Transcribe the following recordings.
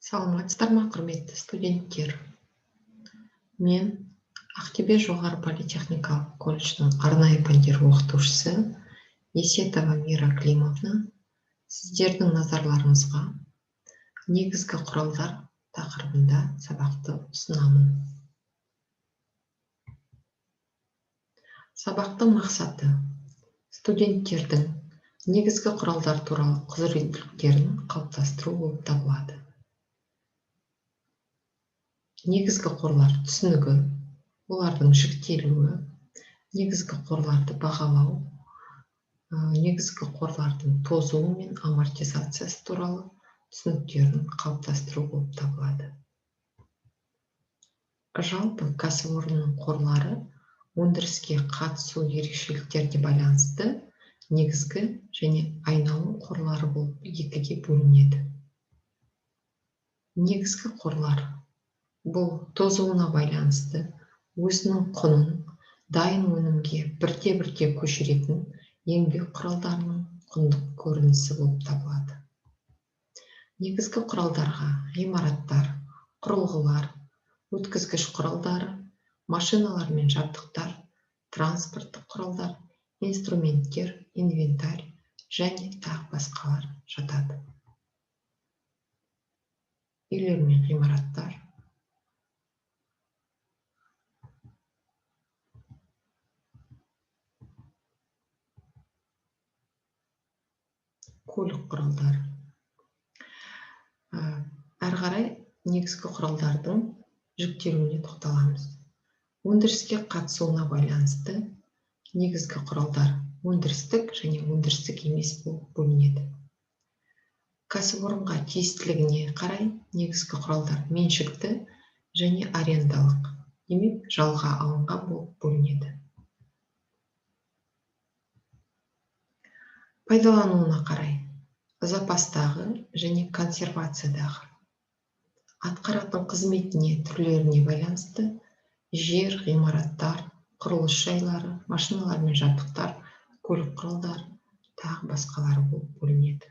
Саламатсыздар ма, құрметті студенттер? Мен Ақтөбе жоғары политехникалық колледждің арнайы пәндер оқытушысы Есетова Мира Климовна сіздердің назарларыңызға негізгі құралдар тақырыбында сабақты ұсынамын. Сабақтың мақсаты студенттердің негізгі құралдар туралы құзыреттіліктерін қалыптастыру болып табылады. Негізгі қорлар түсінігі, олардың жіктелуі, негізгі қорларды бағалау, негізгі қорлардың тозуы мен амортизациясы туралы түсініктерін қалыптастыру болып табылады. Жалпы кәсіпорынның қорлары өндіріске қатысу ерекшеліктеріне байланысты негізгі және айналым қорлары болып екіге бөлінеді. Негізгі қорлар бұл тозуына байланысты өзінің құнын дайын өнімге бірте-бірте көшіретін еңбек құралдарының құндық көрінісі болып табылады. Негізгі құралдарға ғимараттар, құрылғылар, өткізгіш құралдары, машиналар мен жабдықтар, транспорттық құралдар, инструменттер, инвентарь және тағы басқалар жатады. Үйлер мен ғимараттар, көлік құралдары. Әрі қарай негізгі құралдардың жіктелуіне тоқталамыз. Өндіріске қатысуына байланысты негізгі құралдар өндірістік және өндірістік емес болып бөлінеді. Кәсіпорынға тиістілігіне қарай негізгі құралдар меншікті және арендалық, демек жалға алынған болып бөлінеді. Пайдалануына қарай запастағы және консервациядағы, атқаратын қызметіне түрлеріне байланысты жер, ғимараттар, құрылыс жайлары, машиналар мен жабдықтар, көлік құралдары, тағы басқалары болып бөлінеді.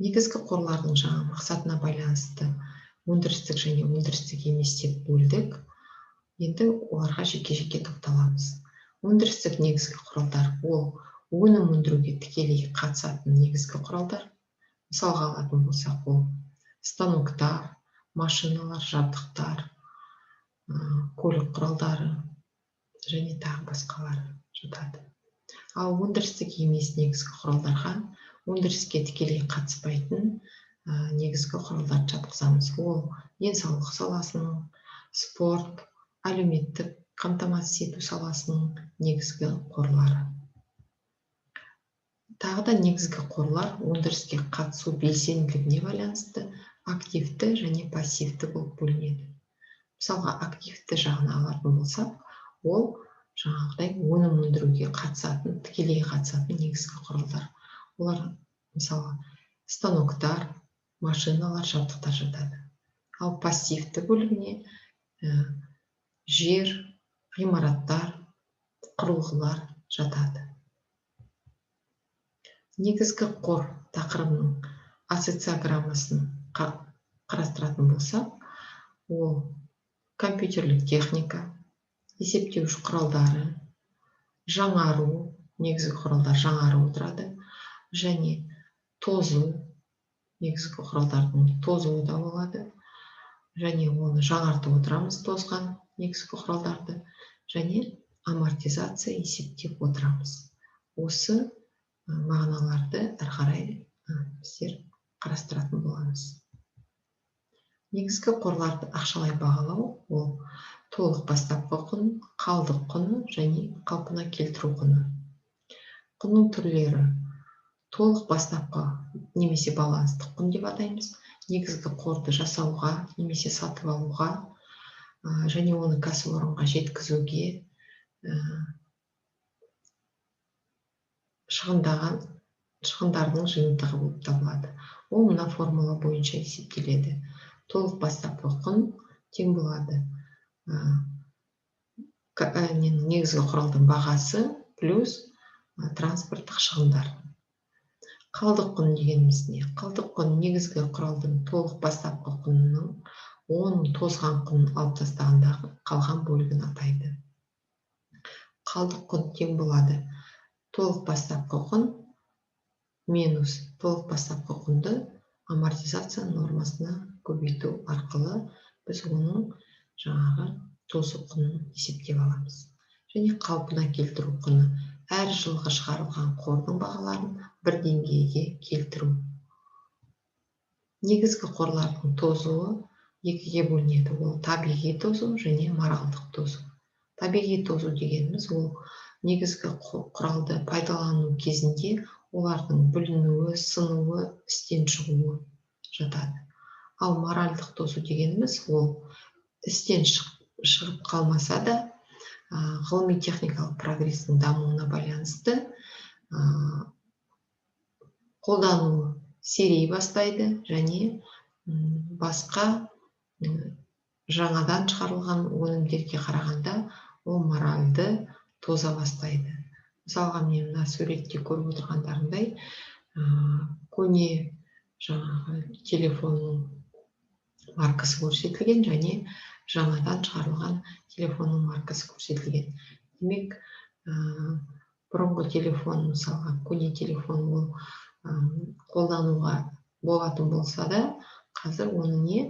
Негізгі қорлардың жаңа мақсатына байланысты өндірістік және өндірістік емес деп бөлдік. Енді оларға жеке-жеке тоқталамыз. Өндірістік негізгі құралдар ол өнім өндіруге тікелей қатысатын негізгі құралдар. Мысалға алатын болсақ, ол станоктар, машиналар, жабдықтар, көлік құралдары және тағы басқалары жатады. Ал өндірістік емес негізгі құралдарға өндіріске тікелей қатыспайтын негізгі құралдарды жатқызамыз. Ол денсаулық саласының, спорт, әлеуметтік қамтамасыз ету саласының негізгі қорлары. Тағы да негізгі қорлар өндіріске қатысу белсенділігіне байланысты активті және пассивті болып бөлінеді. Мысалға, активті жағына алатын болсақ, ол жаңағыдай өнім өндіруге қатысатын, тікелей қатысатын негізгі құралдар. Олар мысалы станоктар, машиналар, жабдықтар жатады. Ал пассивті бөлігіне жер, ғимараттар, құрылғылар жатады. Негізгі қор тақырыбының ассоциограммасын қарастыратын болсақ, ол компьютерлік техника, есептеуіш құралдары, жаңару, негізгі құралдар жаңару отырады, және тозу, негізгі құралдардың тозуы да болады, және оны жаңартып отырамыз, тозған негізгі құралдарды, және амортизация есептеп отырамыз. Осы мағыналарды әрі қарай біздер қарастыратын боламыз. Негізгі қорларды ақшалай бағалау ол толық бастапқы құн, қалдық құны және қалпына келтіру құны. Құнның түрлері толық бастапқы немесе баланстық құн деп атаймыз. Негізгі қорды жасауға немесе сатып алуға және оны кәсіпорынға жеткізуге шығындардың жиынтығы болып табылады. Ол мына формула бойынша есептеледі. Толық бастапқы құн тең болады негізгі құралдың бағасы плюс транспорттық шығындар. Қалдық құн дегеніміз не? Қалдық құн негізгі құралдың толық бастапқы құнының оның тозған құнын алып тастағандағы қалған бөлігін атайды. Қалдық құн тең болады толық бастапқы құн минус толық бастапқы құнды амортизация нормасына көбейту арқылы біз оның жаңағы тозу құнын есептеп аламыз. Және қалпына келтіру құны әр жылғы шығарылған қордың бағаларын бір деңгейге келтіру. Негізгі қорлардың тозуы екіге бөлінеді. Ол табиғи тозу және моральдық тозу. Табиғи тозу дегеніміз ол негізгі құралды пайдалану кезінде олардың бүлінуі, сынуы, істен шығуы жатады. Ал моральдық тозу дегеніміз ол істен шығып қалмаса да ғылыми техникалық прогрестің дамуына байланысты қолдануы сирей бастайды және басқа жаңадан шығарылған өнімдерге қарағанда ол моральды тоза бастайды. Мысалға, мен мына суретте көріп отырғандарындай көне жаңағы телефонның маркасы көрсетілген және жаңадан шығарылған телефонның маркасы көрсетілген. Демек, бұрынғы телефон, мысалға, көне телефон ол қолдануға болатын болса да, қазір оны не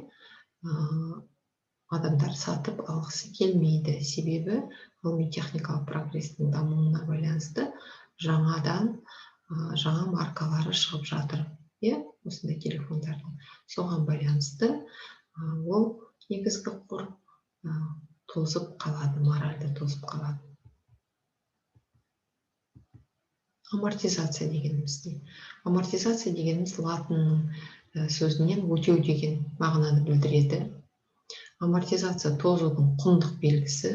адамдар сатып алғысы келмейді. Себебі ғылыми техникалық прогрестің дамуына байланысты жаңа маркалары шығып жатыр. Осындай телефондардың. Соған байланысты ол негізгі қор тозып қалады, моральды тозып қалады. Амортизация дегеніміз не? Амортизация дегеніміз латынның сөзінен өтеу деген мағынаны білдіреді. Амортизация тозудың құндық белгісі.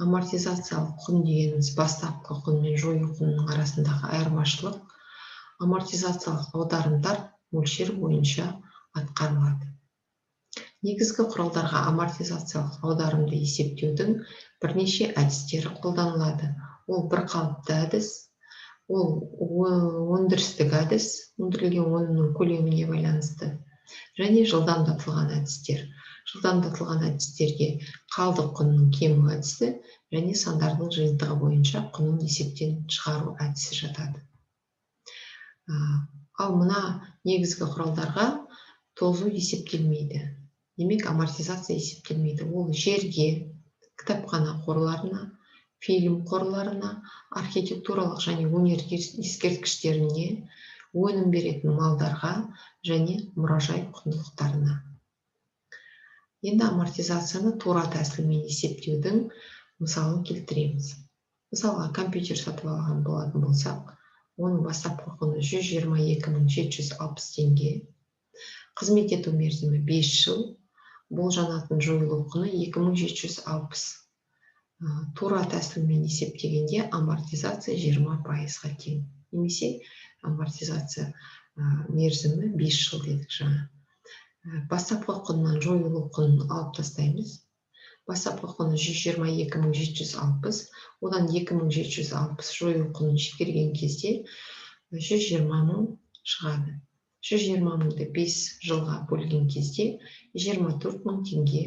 Амортизациялық құн дегеніміз бастапқы құн мен жою құнының арасындағы айырмашылық. Амортизациялық аударымдар мөлшер бойынша атқарылады. Негізгі құралдарға амортизациялық аударымды есептеудің бірнеше әдістері қолданылады. Ол бір қалыпты әдіс, ол өндірістік әдіс, өндірілген өнімнің көлеміне байланысты, және жылдамдатылған әдістер. Жылдамдатылған әдістерге қалдық құнның кему әдісі және сандардың жиынтығы бойынша құнын есептен шығару әдісі жатады. Ал мына негізгі құралдарға тозу есептелмейді. Демек, амортизация есептелмейді. Ол жерге, кітапхана қорларына, фильм қорларына, архитектуралық және өнер ескерткіштеріне, өнім беретін малдарға және мұражай құндылықтарына. Енді амортизацияны тура тәсілмен есептеудің мысалын келтіреміз. Мысалға, компьютер сатып алған болатын болсақ, оның бастапқы құны 122.760 теңге, қызмет ету мерзімі 5 жыл, болжанатын жойылу құны 2760. Тура тәсілмен есептегенде амортизация 20%-ға тең. Немесе амортизация мерзімі 5 жыл дедік жаңа. Бастапқы құннан жойылу құнын алып тастаймыз. Бастапқы құны 122.760, одан 2760 жойылу құнын шекерген кезде 120.000 шығады. 120.000-ды 5 жылға бөлген кезде 24.000 теңге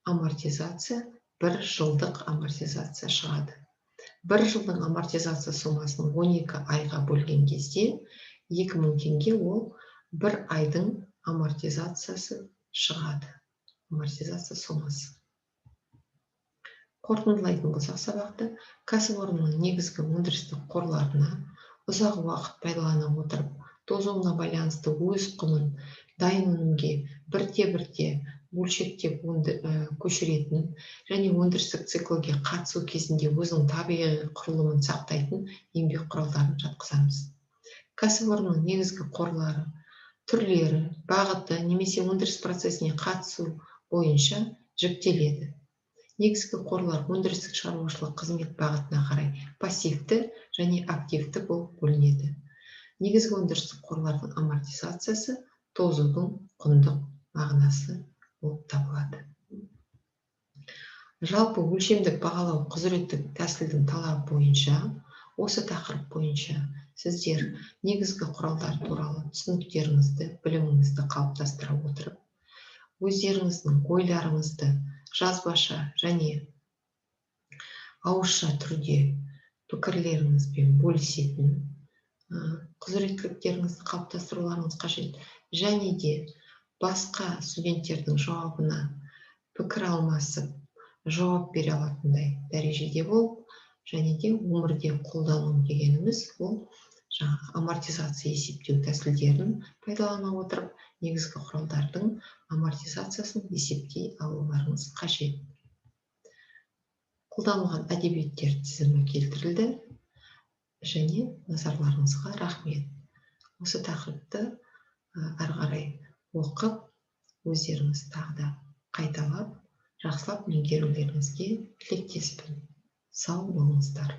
амортизация, 1 жылдық амортизация шығады. 1 жылдың амортизация сомасын 12 айға бөлген кезде 2000 теңге ол 1 айдың амортизациясы шығады. Амортизация сомасы. Қорытындылайтын болсақ сабақты, кәсіпорынның негізгі өндірістік қорларына ұзақ уақыт пайдалана отырып, тозуына байланысты өз құнын дайын өнімге бірте-бірте бөлшектеп көшіретін және өндірістік циклге қатысу кезінде өзінің табиғи құрылымын сақтайтын еңбек құралдарын жатқызамыз. Кәсіпорынның негізгі қорлары түрлері, бағыты немесе өндіріс процесіне қатысу бойынша жіктеледі. Негізгі қорлар өндірістік шаруашылық қызмет бағытына қарай пассивті және активті болып бөлінеді. Негізгі өндірістік қорлардың амортизациясы тозудың құндық мағынасы болып табылады. Жалпы өлшемдік бағалау құзыреттік тәсілдің талабы бойынша, осы тақырып бойынша сіздер негізгі құралдар туралы түсініктеріңізді, біліміңізді қалыптастыра отырып, өздеріңіздің ойларыңызды жазбаша және ауызша түрде пікірлеріңізбен бөлісетін құзыреттіліктеріңізді қалыптастыруларыңыз қажет. Және де басқа студенттердің жауабына пікір алмасып, жауап бере алатындай дәрежеде болып, және де өмірде қолдану дегеніміз ол жаңағы амортизация есептеу тәсілдерін пайдалана отырып, негізгі құралдардың амортизациясын есептей алуларыңыз қажет. Қолданылған әдебиеттер тізімі келтірілді, және назарларыңызға рахмет. Осы тақырыпты ары қарай оқып, өздеріңіз тағы да қайталап, жақсылап меңгерулеріңізге тілектеспін. Сау болыңыздар.